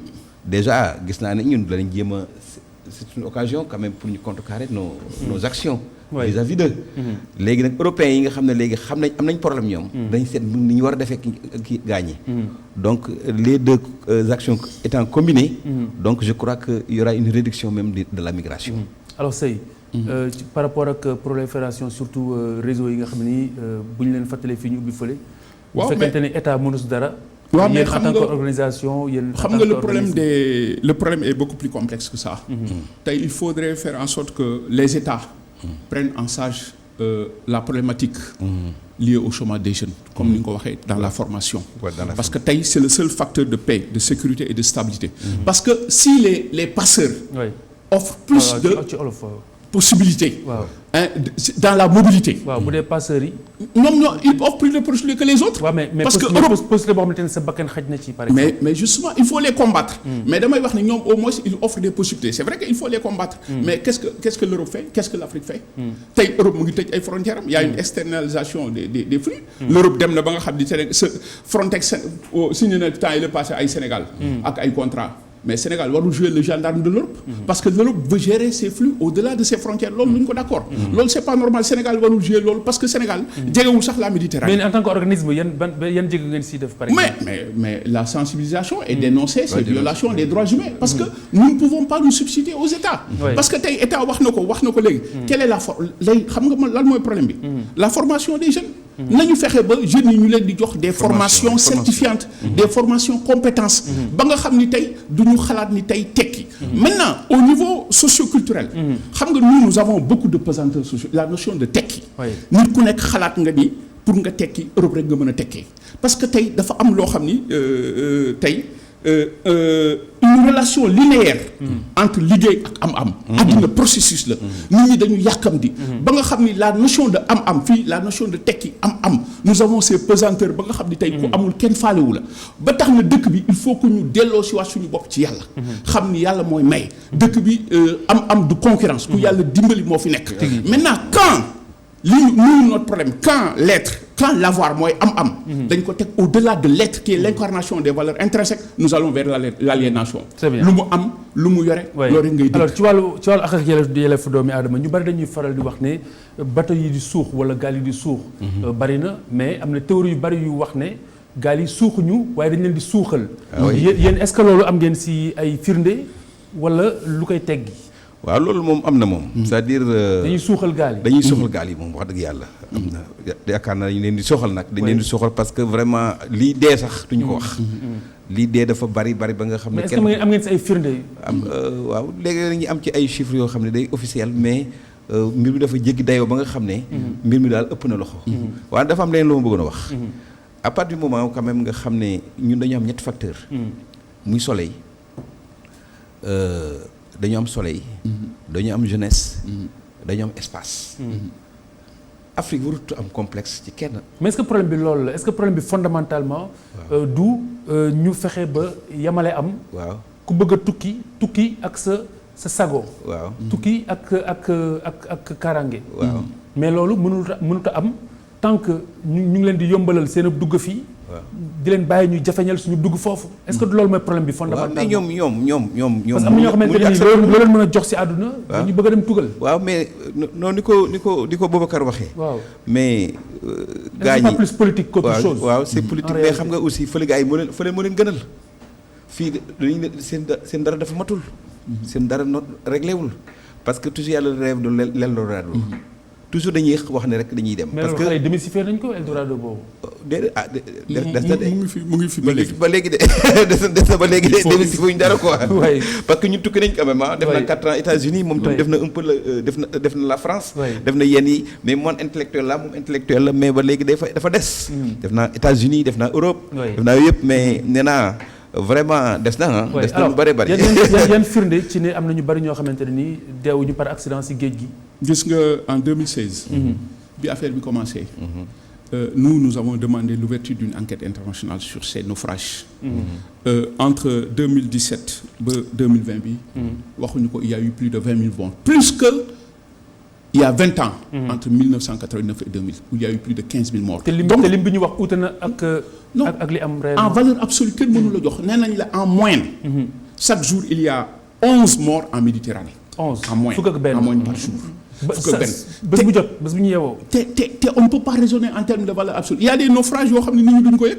déjà gis naa ne ñun danañ jéem a c'est une occasion quand même pour ñu contrecarrer nos actions. vis-à-vis d'eux. léegi nag européens yi nga xam ne léegi am nañ problème ñoom. dañ seet ni ñu war a defee ki gaañi. donc les deux actions étant combinées. donc je crois que il y aura une réduction même de la migration. alors Sey. par rapport ak prolifération surtout réseau yi nga xam ne bu ñu leen fàttalee fii ñu ubbi fële. waaw bu fekkente ne état mënus dara. waaw mais en tant qu'organisation yéen xam nga le problème est beaucoup plus complexe que ça. tey il faudrait faire en sorte que les États prennent en charge la problématique liée au chômage des jeunes comme ni nga ko waxee dans la formation. parce que tey c'est le seul facteur de paix de sécurité et de stabilité. parce que si les passeurs. offrent plus de possibilités. dans la mobilité. waaw bu dee passeurs yi. ñoom ils offrent plus de possibilités que les autres. waaw mais parce que possibilité boo xamante ne sa bakkan xaj na ci par exemple. mais justement il faut les combattre. mais damay wax ne ñoom au moins ils offrent des possibilités c'est vrai que il faut les combattre. mais qu'est-ce que l'Europe fait qu'est-ce que l'Afrique fait. tey Europe mu ngi tëj ay frontières am. y a une externalisation des flux. l'Europe dem na ba nga xam ni Frontex signé na temps yi la passé ay Sénégal. ak ay contrats. mais Sénégal warul jouer le gendarme de l'Europe parce que l'Europe veut gérer ses flux au-delà de ses frontières loolu lu ñu ko d'accord loolu c'est pas normal Sénégal warul jouer loolu parce que Sénégal jegewul sax la Méditerranée. mais en tant qu'organisme yan jege ngeen si def par exemple. mais la sensibilisation et dénoncer ces violations des droits humains parce que nous ne pouvons pas nous substituer aux États. parce que tey État wax na ko léegi. quelle est la xam nga lan mooy problème bi. la formation des jeunes. nañu fexe ba jeunes yi ñu leen di jox des formations certifiantes des formations compétences ba nga xam ni tey du ñu xalaat ni tey tekki maintenant au niveau socio-culturel xam nga nous avons beaucoup de pesanteur sociale la notion de tekki nit ku nekk xalaat nga ni pour nga tekki Europe rek nga mën a tekkee parce que tey dafa am loo xam ni tey une relation linéaire entre liggéey ak am-am addina processus la nit ñi dañu yàkkamti ba nga xam ni la notion de am-am fii la notion de tekki am-am nous avons ces pesanteurs ba nga xam ni tey ku amul kenn faalewu la ba tax na dëkk bi il faut que ñu delloo si waat suñu bopp ci yàlla xam ni yàlla mooy may dëkk bi am-am du concurrence ku yàlla dimbali moo fi nekk maintenant quand nous notre problème quand l'avoir mooy am dañ ko teg au-delà de l'être qui est l'incarnation des valeurs intrinsèques nous allons vers l'aliénation. Très bien. lu mu am lu mu yore. loolu ngay dégg. alors ci wàllu ak ak yelleef doomi aadama ñu bari dañuy faral di wax ne bateau yi di suux wala gaal yi di suux. bari na mais am na théorie yu bari yu wax ne gaal yi suuxuñu waaye dañ leen di suuxal. yéen est-ce que loolu am ngeen si ay firnde wala lu koy teggi. waaw loolu moom am na moom. c'est-à-dire. dañuy suuxal gaal yi. dañuy suuxal gaal yi moom wax dëgg yàlla. am na yaakaar naa dañu leen di suuxal nag. dañu leen di suuxal parce que vraiment lii dee sax duñu ko wax. lii dee dafa bari ba nga xam ne. mais est-ce que am ngeen si ay firnde. waaw léegi dañuy am ci ay chiffres yoo xam ne day officiel mais mbir mi dafa jéggi dayoo ba nga xam ne. mbir mi daal ëpp na loxo. waaye dafa am leen lu ma bëggoon a wax. à partir du moment quand même nga xam ne ñun dañu am ñetti facteur muy soleil. dañu am soleil. dañu am jeunesse. dañu am espace. Afrique warut am complexe ci kenn. mais est-ce que problème bi loolu la est-ce que problème bi fondamentalement. du ñu fexe ba yamale am. waaw ku bëgg a tukki ak sa sago. waaw tukki ak kaaraange. waaw mais loolu mënut a am tant que ñu ngi leen di yombalal seen dugg fii. di leen bàyyi ñu jafeñal suñu dugg foofu. est-ce que loolu mooy problème bi fondamentalement. mais ñoom. parce que am na ñoo xamante ne loolu leen mën a jox ci àdduna. ñu bëgg a dem tugal. waaw mais non ni ko Boubacar waxee. waaw mais. gaa ñi c'est pas plus politique qu'autre chose. waaw c'est politique mais xam nga aussi fële gaa yi moo leen gënal. fii dañuy seen dara dafa matul. seen dara réglé wul parce que toujours yàlla rêve de l'Eldorado. toujours dañuy wax ne rek dañuy dem. parce que mais loolu démystifié nañ ko Eldorado boobu. déedéet des na de. mu ngi fi ba léegi de des na ba léegi de démystifié wuñ dara quoi. parce que ñun tukki nañ quand même def na 4 ans États-Unis moom tam def na un peu def na la France. def na yenn yi mais moom intellectuel la mais ba léegi dafa des. def naa États-Unis def naa Europe. def naa yëpp mais nee naa vraiment des na des na lu bari bari. yan firnde ci ne am na ñu bari ñoo xamante ne nii deewuñu par accident ci géej gi. gis nga en 2016. bi affaire bi commencé. nous avons demandé l'ouverture d'une enquête internationale sur ces naufrages. Entre 2017 ba 2020 bi. waxuñu ko il y a eu plus de 20 000 morts. plus que il y a 20 ans. entre 1989 et 2000 où il y a eu plus de 15 000 morts. te lim bi ñu wax uute na ak li am réellement. en valeur absolue kenn mënu la jox nee nañ la en moyenne. chaque jour il y a 11 morts en Méditerranée. 11 en moyenne fukk ak benn en moyenne par jour. bés bu jot bés bu ñu yeewoo. te on ne peut pas raisonner en termes de valeur absolue il y a des naufrages yoo xam ne nit ñi duñ ko yëg.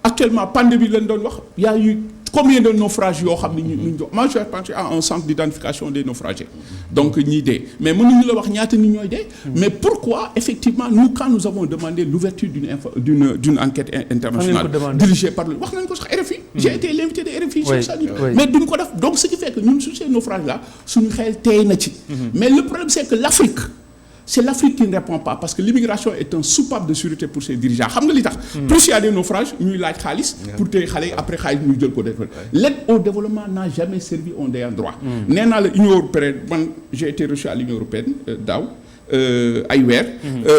actuellement pandémie lañ doon wax il y a eu combien de naufrages yoo xam ne ñu jox moi je pense à un centre d'identification des naufragés. donc ñii dee mais mënuñu la wax ñaata nit ñooy dee. mais pourquoi effectivement nous quand nous avons demandé l'ouverture d'une enquête internationale dirigée par wax nañ ko sax RFI. j'ai été l'invité de RFI sur ça. mais duñ ko def donc ce qui fait que ñun sur ces naufrages là suñu xel tey na ci. mais le problème c'est que l'Afrique c'est l'Afrique qui ne répond pas parce que l'immigration est un soupape de sûreté pour ses dirigeants xam nga li tax. plus il y a des naufrages ñuy laaj xaalis. pour tey xale yi après xaalis ñu jël ko def. l'aide au développement n'a jamais servi aux ayants droit. nee naa la Union européenne man j'ai été reçu à l'Union européenne daaw ay weer.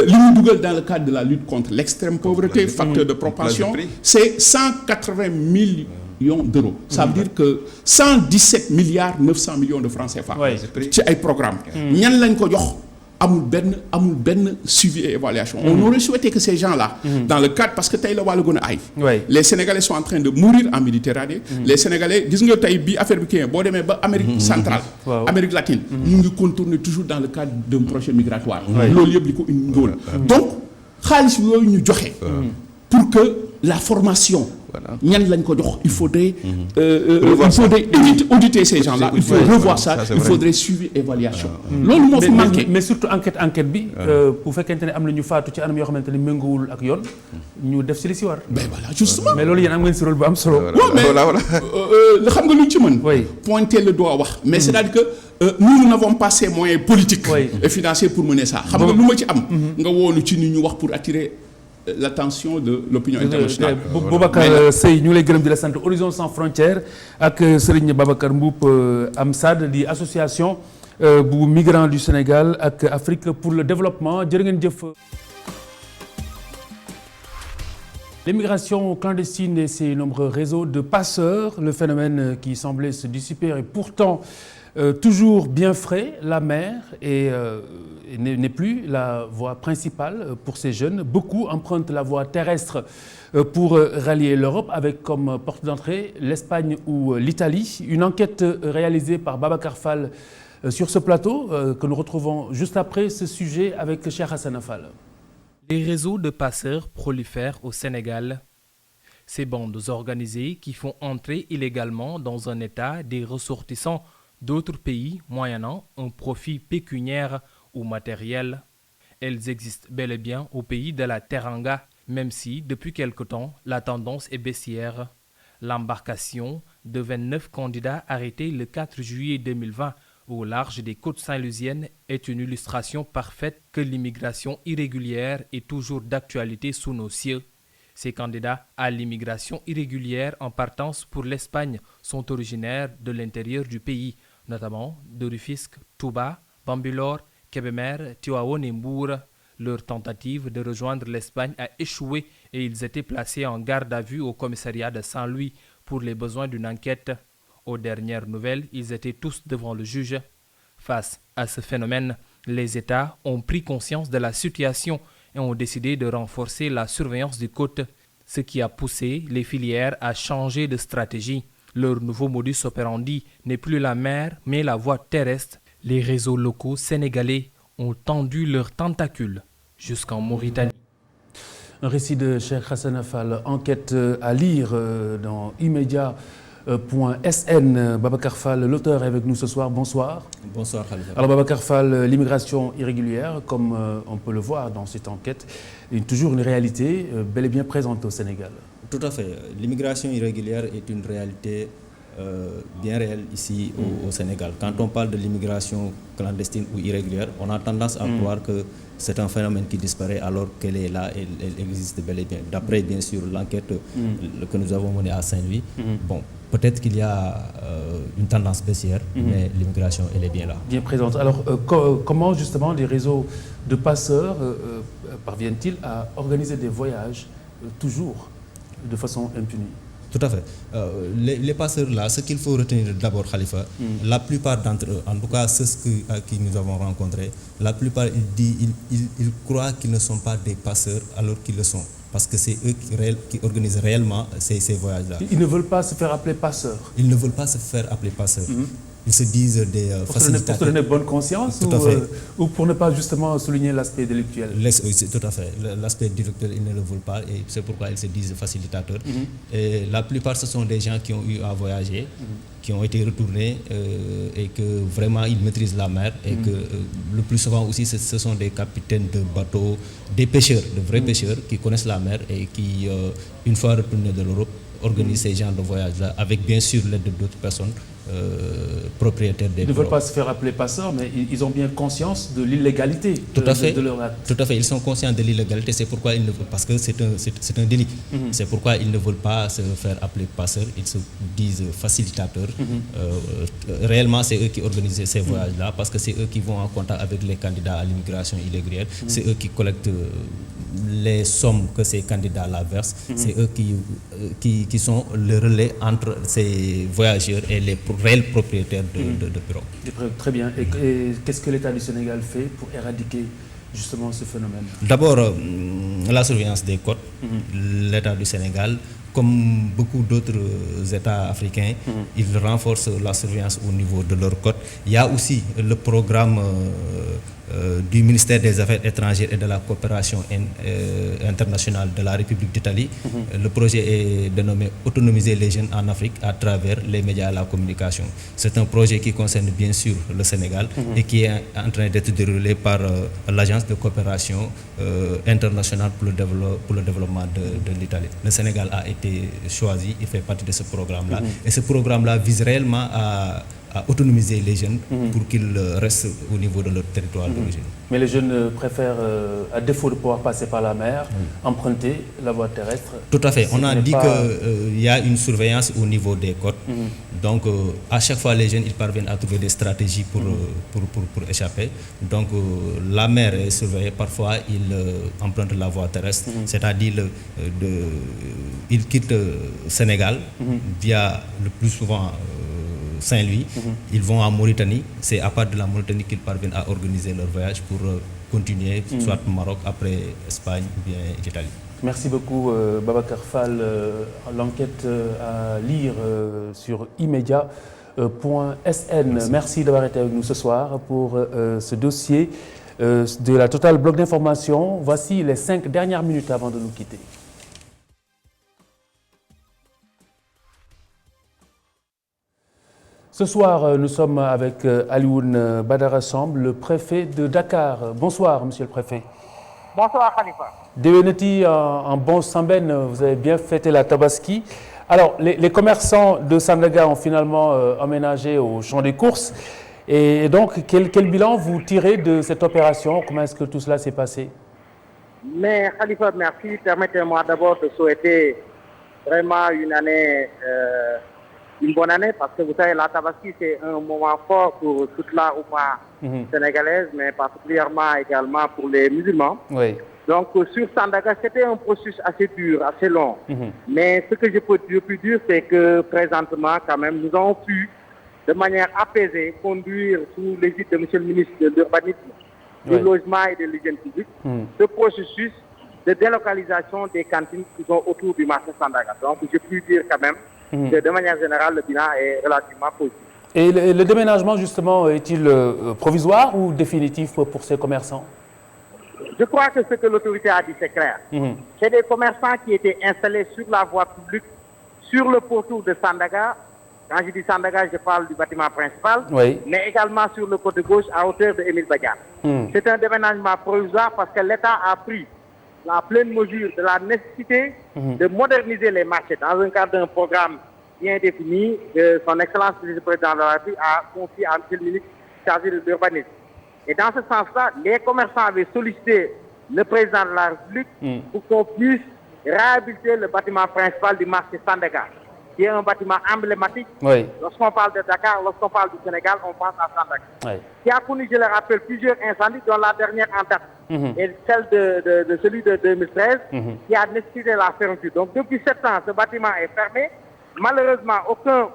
li ñu dugal dans le cadre de la lutte contre l'extrême pauvreté facteur de propension c'est 180 millions d'euros. Ça veut dire que 117 milliards 900 millions de francs CFA. ci ay programmes. ñan lañ ko jox. amul benn suivi et évaluation. On aurait souhaité que ces gens-là. dans le cadre parce que tey la wàllu gën a ay. les Sénégalais sont en train de mourir en Méditerranée. les Sénégalais gis nga tey bi affaire bi kii boo demee ba Amérique centrale. Amérique latine. ñu ngi contourner toujours dans le cadre d'un projet migratoire. loolu yëpp li ko indi loolu. donc xaalis yooyu ñu joxe. pour que la formation. ñan lañ ko jox il faudrait auditer ces gens-là il faut revoir ça il faudrait suivi évaluation loolu moo fi manqué mais surtout enquête bi bu fekkente ne am na ñu faatu ci anam yoo xamante ne méngoowul ak yoon ñu def ci li ci war ben voilà justement mais loolu yéen am ngeen ci rôle bu am solo mais xam nga lu ñu ci mën pointer le doigt wax mais c'est-à-dire que nous n'avons pas ces moyens politiques et financiers pour mener ça xam nga lu ma ci am nga woonu ci ni ñu wax pour attirer l'attention de l'opinion internationale. Boubacar Seye ñu ngi lay gërëm di la sant Horizon Sans Frontières ak Serigne Babacar Mboup AMSAD di association bu migrants du Sénégal ak Afrique pour le développement jërë ngeen jëf. L'immigration clandestine et ses nombreux réseaux de passeurs, le phénomène qui semblait se dissiper est pourtant Toujours bien frais, la mer n'est plus la voie principale pour ces jeunes. Beaucoup empruntent la voie terrestre pour rallier l'Europe avec comme porte d'entrée l'Espagne ou l'Italie. Une enquête réalisée par Babacar Fall sur ce plateau que nous retrouvons juste après ce sujet avec Cheikh Hassana Fall. Les réseaux de passeurs prolifèrent au Sénégal. Ces bandes organisées qui font entrer illégalement dans un État des ressortissants d'autres pays moyennant un profit pécuniaire ou matériel. Elles existent bel et bien au pays de la Teranga, même si depuis quelque temps la tendance est baissière. L'embarcation de 29 candidats arrêtés le 4 juillet 2020 au large des côtes saint-louisiennes est une illustration parfaite que l'immigration irrégulière est toujours d'actualité sous nos cieux. Ces candidats à l'immigration irrégulière en partance pour l'Espagne sont originaires de l'intérieur du pays, notamment de Rufisque, Touba, Bambilor, Kébémer, Tivaouane et Mbour. Leur tentative de rejoindre l'Espagne a échoué et ils étaient placés en garde à vue au commissariat de Saint-Louis pour les besoins d'une enquête. Aux dernières nouvelles, ils étaient tous devant le juge. Face à ce phénomène, les États ont pris conscience de la situation et ont décidé de renforcer la surveillance des côtes, ce qui a poussé les filières à changer de stratégie. Leur nouveau modus operandi n'est plus la mer, mais la voie terrestre. Les réseaux locaux sénégalais ont tendu leurs tentacules jusqu'en Mauritanie. Un récit de Cheikh Hassana Fall, enquête à lire dans immédiat.sn. Babacar Fall, l'auteur, est avec nous ce soir. Bonsoir. Bonsoir Khalifa. Alors Babacar Fall, l'immigration irrégulière, comme on peut le voir dans cette enquête, est toujours une réalité bel et bien présente au Sénégal. Tout à fait. L'immigration irrégulière est une réalité bien réelle ici au Sénégal. Quand on parle de l'immigration clandestine ou irrégulière, on a tendance à croire que c'est un phénomène qui disparaît alors qu'elle est là, elle existe bel et bien. D'après, bien sûr, l'enquête que nous avons menée à Saint-Louis, bon, peut-être qu'il y a une tendance baissière, mais l'immigration, elle est bien là. Bien présente. Alors, comment justement les réseaux de passeurs parviennent-ils à organiser des voyages toujours de façon impunie? Tout à fait. Les passeurs-là, ce qu'il faut retenir d'abord, Khalifa, la plupart d'entre eux, en tout cas ceux à qui nous avons rencontrés, la plupart, ils croient qu'ils ne sont pas des passeurs alors qu'ils le sont. Parce que c'est eux qui organisent réellement ces voyages-là. Ils ne veulent pas se faire appeler passeurs. Ils ne veulent pas se faire appeler passeurs. Ils se disent des facilitateurs. Pour se donner bonne conscience ou pour ne pas justement souligner l'aspect délictuel? Tout à fait. L'aspect délictuel, ils ne le veulent pas et c'est pourquoi ils se disent facilitateurs. Et la plupart, ce sont des gens qui ont eu à voyager, qui ont été retournés et que vraiment ils maîtrisent la mer et que le plus souvent aussi ce sont des capitaines de bateaux, des pêcheurs, de vrais pêcheurs qui connaissent la mer et qui, une fois retournés de l'Europe, organisent ces genres de voyages-là avec bien sûr l'aide d'autres personnes propriétaires des Ils ne veulent pas se faire appeler passeurs, mais ils ont bien conscience de l'illégalité de leur acte. Tout à fait, ils sont conscients de l'illégalité, c'est pourquoi ils ne veulent, parce que c'est un délit. C'est pourquoi ils ne veulent pas se faire appeler passeurs, ils se disent facilitateurs. Réellement, c'est eux qui organisent ces voyages-là, parce que c'est eux qui vont en contact avec les candidats à l'immigration irrégulière, c'est eux qui collectent les sommes que ces candidats-là versent, c'est eux qui sont le relais entre ces voyageurs et les réels propriétaires de bureaux. Très bien. Et qu'est-ce que l'État du Sénégal fait pour éradiquer justement ce phénomène? D'abord, la surveillance des côtes. L'État du Sénégal, comme beaucoup d'autres États africains, ils renforcent la surveillance au niveau de leurs côtes. Il y a aussi le programme du ministère des Affaires étrangères et de la coopération internationale de la République d'Italie. Le projet est dénommé Autonomiser les jeunes en Afrique à travers les médias et la communication. C'est un projet qui concerne bien sûr le Sénégal et qui est en train d'être déroulé par l'Agence de coopération internationale pour le développement de l'Italie. Le Sénégal a été choisi, il fait partie de ce programme-là. Et ce programme-là vise réellement à autonomiser les jeunes pour qu'ils restent au niveau de leur territoire d'origine. Mais les jeunes préfèrent, à défaut de pouvoir passer par la mer, emprunter la voie terrestre. Tout à fait. On a dit qu'il y a une surveillance au niveau des côtes. Donc, à chaque fois, les jeunes ils parviennent à trouver des stratégies pour échapper. Donc, la mer est surveillée. Parfois, ils empruntent la voie terrestre, c'est-à-dire ils quittent le Sénégal via le plus souvent Saint-Louis. Ils vont en Mauritanie. C'est à partir de la Mauritanie qu'ils parviennent à organiser leur voyage pour continuer, soit Maroc, après Espagne ou bien l'Italie. Merci beaucoup Babacar Fall. L'enquête à lire sur immedia.sn. Merci d'avoir été avec nous ce soir pour ce dossier de la Total Bloc d'information. Voici les 5 dernières minutes avant de nous quitter. Ce soir, nous sommes avec Alioune Badara Samb, le préfet de Dakar. Bonsoir, monsieur le préfet. Bonsoir, Khalifa. Déwénati en bon Sambène, vous avez bien fêté la Tabaski. Alors, les commerçants de Sandaga ont finalement emménagé au champ des courses. Et donc, quel bilan vous tirez de cette opération? Comment est-ce que tout cela s'est passé? Mais Khalifa, merci. Permettez-moi d'abord de souhaiter vraiment une bonne année, parce que vous savez, la Tabaski, c'est un moment fort pour toute la Oumma sénégalaise, mais particulièrement également pour les musulmans. Oui. Donc, sur Sandaga, c'était un processus assez dur, assez long. Mais ce que je peux dire, c'est que présentement, quand même, nous avons pu, de manière apaisée, conduire sous l'égide de M. le ministre de l'Urbanisme, du Logement et de l'Hygiène publique, ce processus de délocalisation des cantines qui sont autour du marché Sandaga. Donc, je peux dire quand même que de manière générale, le bilan est relativement positif. Et le déménagement, justement, est-il provisoire ou définitif pour ces commerçants? Je crois que ce que l'autorité a dit, c'est clair. C'est des commerçants qui étaient installés sur la voie publique, sur le pourtour de Sandaga. Quand je dis Sandaga, je parle du bâtiment principal, mais également sur le côté gauche à hauteur de Émile Badiane. C'est un déménagement provisoire parce que l'État a pris la pleine mesure de la nécessité de moderniser les marchés dans un cadre d'un programme bien défini que son Excellence le Président de la République a confié à M. le ministre chargé de l'urbanisme. Et dans ce sens-là, les commerçants avaient sollicité le Président de la République pour qu'on puisse réhabiliter le bâtiment principal du marché Sandaga, qui est un bâtiment emblématique. Lorsqu'on parle de Dakar, lorsqu'on parle du Sénégal, on pense à Sandaga. Qui a connu, je le rappelle, plusieurs incendies, dont la dernière en date et celle de celui de 2013, qui a nécessité la fermeture. Donc depuis 7 ans, ce bâtiment est fermé. Malheureusement, aucun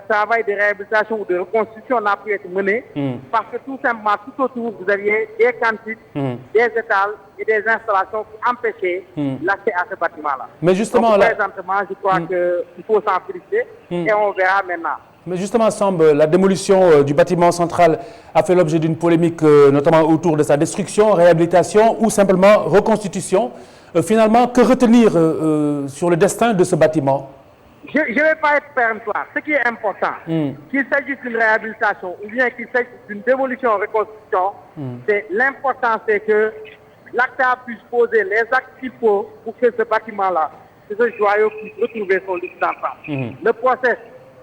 travail de réhabilitation ou de reconstruction n'a pu être mené parce que tout simplement, tout autour, vous aviez des cantines, des étals et des installations pour empêcher l'accès à ce bâtiment-là. Mais justement, donc, présentement, je crois qu'il faut s'en féliciter et on verra maintenant. Mais justement, Samb, la démolition du bâtiment central a fait l'objet d'une polémique, notamment autour de sa destruction, réhabilitation ou simplement reconstitution. Finalement, que retenir sur le destin de ce bâtiment? Je ne vais pas être péremptoire. Ce qui est important, qu'il s'agisse d'une réhabilitation ou bien qu'il s'agisse d'une démolition-reconstruction, l'important c'est que l'ACTA puisse poser les actes qu'il faut pour que ce bâtiment-là, ce joyau puisse retrouver son lit d'enfant. Le process,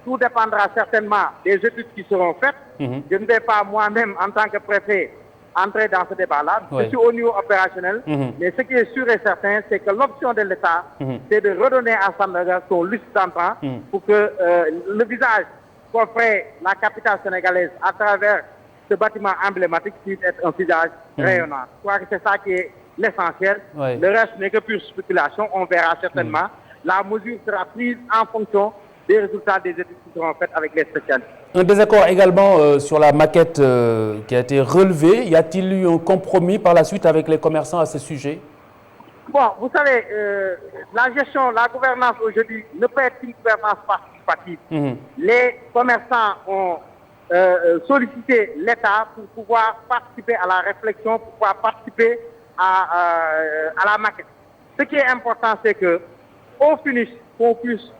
tout dépendra certainement des études qui seront faites. Je ne vais pas moi-même, en tant que préfet, entrer dans ce débat-là. Je suis au niveau opérationnel. Mais ce qui est sûr et certain, c'est que l'option de l'État, c'est de redonner à Sandaga son lustre d'antan pour que le visage qu'offrait la capitale sénégalaise à travers ce bâtiment emblématique puisse être un visage rayonnant. Je crois que c'est ça qui est l'essentiel. Le reste n'est que pure spéculation. On verra certainement. La mesure sera prise en fonction des résultats des études qui seront faites avec les spécialistes. Un désaccord également sur la maquette qui a été relevée. Y a-t-il eu un compromis par la suite avec les commerçants à ce sujet? Bon, vous savez, la gestion, la gouvernance aujourd'hui ne peut être qu'une gouvernance participative. Les commerçants ont sollicité l'État pour pouvoir participer à la réflexion, pour pouvoir participer à la maquette. Ce qui est important, c'est qu'au finish, qu'on puisse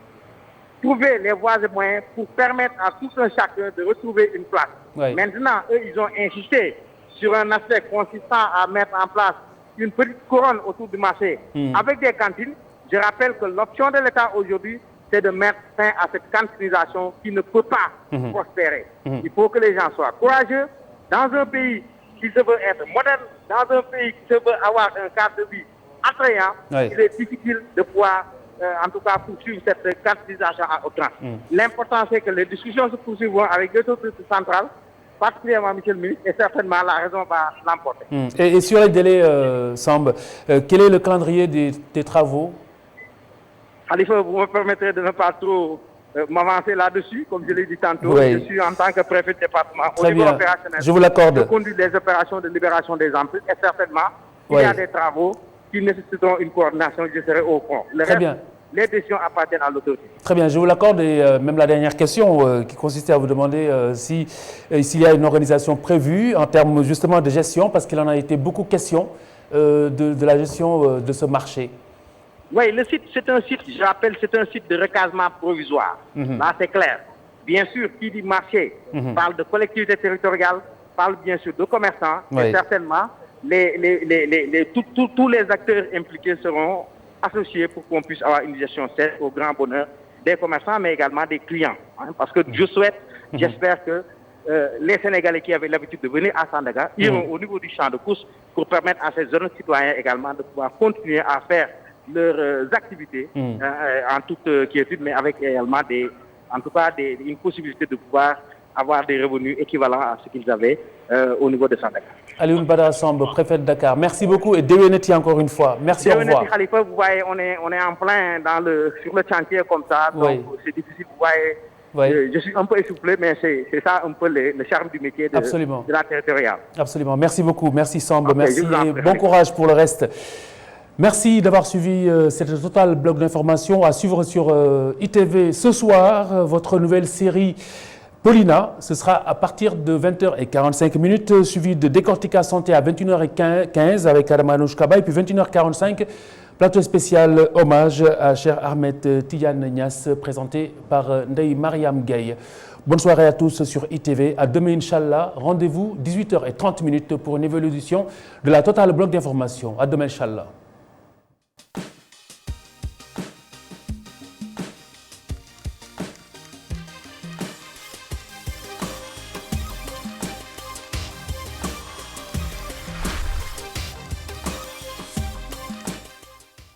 trouver les voies et moyens pour permettre à tout un chacun de retrouver une place. Maintenant, eux, ils ont insisté sur un aspect consistant à mettre en place une petite couronne autour du marché avec des cantines. Je rappelle que l'option de l'État aujourd'hui, c'est de mettre fin à cette cantinisation qui ne peut pas prospérer. Il faut que les gens soient courageux. Dans un pays qui se veut être moderne, dans un pays qui se veut avoir un cadre de vie attrayant, il est difficile de pouvoir en tout cas poursuivre cette candidatisation à outrance. L'important, c'est que les discussions se poursuivront avec les autorités centrales, particulièrement M. le ministre, et certainement la raison va l'emporter. Et sur les délais, Samb, quel est le calendrier des travaux? Khalifa, vous me permettrez de ne pas trop m'avancer là-dessus, comme je l'ai dit tantôt. Oui. Je suis en tant que préfet de département au Très niveau bien. opérationnel. Je vous l'accorde. Je conduis les opérations de libération des emprises et certainement, il Oui. y a des travaux qui nécessiteront une coordination, je serai au front. Le Très reste, bien. les décisions appartiennent à l'autorité. Très bien, je vous l'accorde. Et même la dernière question qui consistait à vous demander s'il y a une organisation prévue en termes justement de gestion, parce qu'il en a été beaucoup question de la gestion de ce marché. Oui, le site, c'est un site, je rappelle, c'est un site de recasement provisoire. Là, c'est clair. Bien sûr, qui dit marché parle de collectivité territoriale, parle bien sûr de commerçants, Oui. et certainement, tous les acteurs impliqués seront associés pour qu'on puisse avoir une gestion saine au grand bonheur des commerçants, mais également des clients. Hein, parce que je souhaite, j'espère que les Sénégalais qui avaient l'habitude de venir à Sandaga iront au niveau du champ de course pour permettre à ces jeunes citoyens également de pouvoir continuer à faire leurs activités en toute quiétude, mais avec également une possibilité de pouvoir avoir des revenus équivalents à ce qu'ils avaient au niveau de Sandaga. Alioune Badara Samb, préfet de Dakar, merci beaucoup et déwénati encore une fois. Merci, au revoir. Khalifa, vous voyez, on est en plein sur le chantier comme ça, donc Oui. c'est difficile, vous voyez. Oui. Je suis un peu essoufflé, mais c'est ça un peu le charme du métier de la territoriale. Absolument. Merci beaucoup. Merci Samb. Ok, Merci je vous en et prie. bon courage pour le reste. Merci d'avoir suivi cette Total bloc d'information à suivre sur ITV ce soir. Votre nouvelle série Paulina, ce sera à partir de 20h45, suivi de Décortica Santé à 21h15 avec Adama Anouchkaba et puis 21h45. Plateau spécial hommage à Cheikh Ahmed Tidiane Niass, présenté par Ndeye Mariam Gueye. Bonne soirée à tous sur ITV. À demain, Inch'Allah. Rendez-vous 18h30 pour une évolution de la Total bloc d'information. À demain, Inch'Allah.